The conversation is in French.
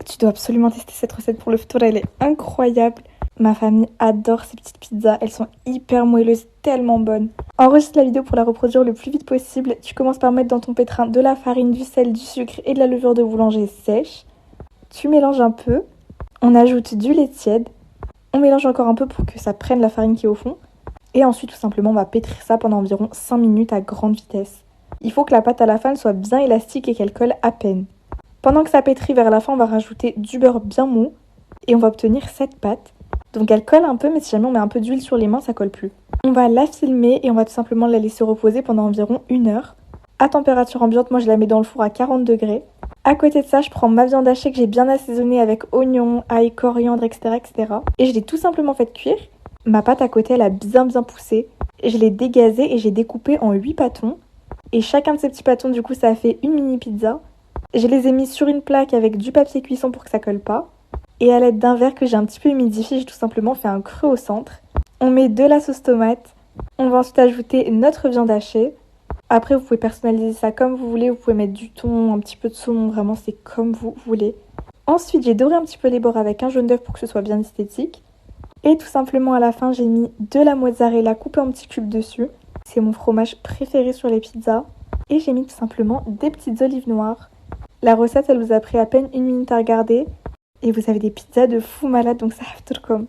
Tu dois absolument tester cette recette pour le futur, elle est incroyable. Ma famille adore ces petites pizzas, elles sont hyper moelleuses, tellement bonnes. Enregistre la vidéo pour la reproduire le plus vite possible. Tu commences par mettre dans ton pétrin de la farine, du sel, du sucre et de la levure de boulanger sèche. Tu mélanges un peu, on ajoute du lait tiède, on mélange encore un peu pour que ça prenne la farine qui est au fond. Et ensuite, tout simplement, on va pétrir ça pendant environ 5 minutes à grande vitesse. Il faut que la pâte à la fin soit bien élastique et qu'elle colle à peine. Pendant que ça pétrit vers la fin, on va rajouter du beurre bien mou et on va obtenir cette pâte. Donc elle colle un peu, mais si jamais on met un peu d'huile sur les mains, ça colle plus. On va la filmer et on va tout simplement la laisser reposer pendant environ 1 heure. À température ambiante, moi je la mets dans le four à 40 degrés. À côté de ça, je prends ma viande hachée que j'ai bien assaisonnée avec oignons, ail, coriandre, etc. Et je l'ai tout simplement fait cuire. Ma pâte à côté, elle a bien poussé. Je l'ai dégazée et j'ai découpé en 8 pâtons. Et chacun de ces petits pâtons, du coup, ça a fait une mini pizza. Je les ai mis sur une plaque avec du papier cuisson pour que ça colle pas. Et à l'aide d'un verre que j'ai un petit peu humidifié, j'ai tout simplement fait un creux au centre. On met de la sauce tomate. On va ensuite ajouter notre viande hachée. Après, vous pouvez personnaliser ça comme vous voulez. Vous pouvez mettre du thon, un petit peu de saumon. Vraiment, c'est comme vous voulez. Ensuite, j'ai doré un petit peu les bords avec un jaune d'œuf pour que ce soit bien esthétique. Et tout simplement, à la fin, j'ai mis de la mozzarella coupée en petits cubes dessus. C'est mon fromage préféré sur les pizzas. Et j'ai mis tout simplement des petites olives noires. La recette, elle vous a pris à peine 1 minute à regarder. Et vous avez des pizzas de fou malade, donc ça va tout comme.